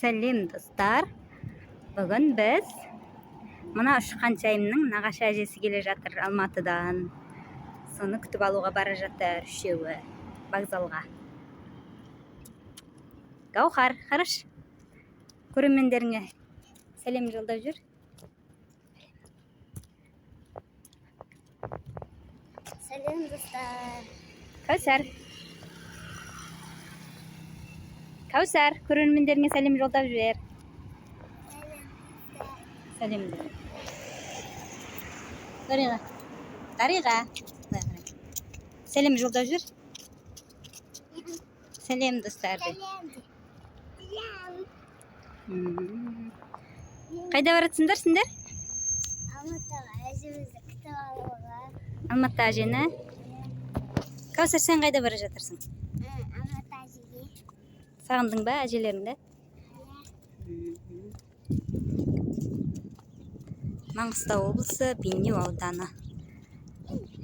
Сәлем достар. Бүгін біз мына ұшқан жайымның нағашы әжесі келе жатыр Алматыдан. Соны күтіп алуға бара жатыр үшеуі вокзалға. Гаухар, қараш. Көрермендеріңе сәлем жолдап жүр. Сәлем достар. Кәусар, көрермендеріңе сәлем жолдап жүр. Сәлем. Дариға. Сәлем жолдап жүр. Сәлем достарды. Қайда баратсыңдар сендер? Алматыға әжемізді күтіп алуға. Алматы әжені. Кәусар, сен қайда бара жатырсың? Алматы әжеге. Сағындың ба әжелеріңді? Маңғыстау облысы, Бейнеу ауданы.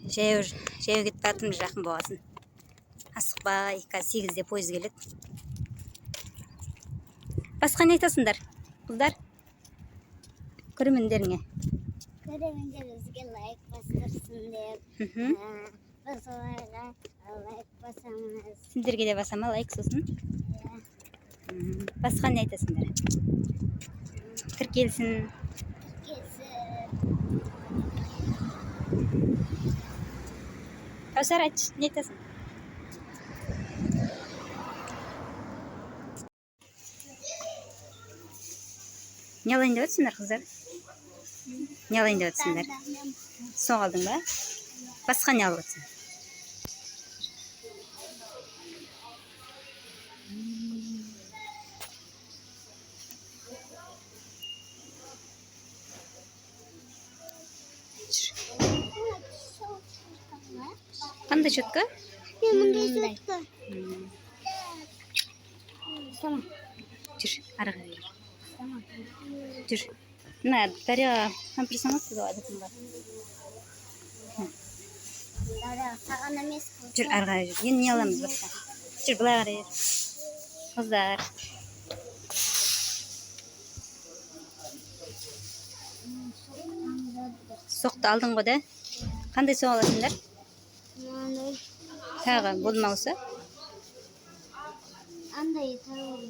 Жаяу кетіп жатырмыз, жақын болғасын. Асықпай, 8-де пойыз келеді. Басқа не айтасыңдар, қыздар? Көрермендеріңе. Көрермендеріңізге лайк бастырсын деп. Біз оларға лайк басамыз. Сендерге де басама лайк сосын. Басқа не айтасыңдар? Тіркелсін. Кәусар, айтшы, не айтасың? Не алайын деп өтсіңдер, қыздар? Не алайын деп өтсіңдер? Соғалдың ба? Басқа не алып өтсің? Қандай четкі? Мұндай четкі. Жүр, арыға бер. Жүр. Мына Дариға компрессионат деп адетім бар. Дариға, саған емес. Жүр, арыға жүр. Енді не аламыз басқа? Жүр, былай қарай бер. Қыздар. Соқты алдың ғой да? Қандай соқ аласыңдар? Тағы болмаусы? Андай тағы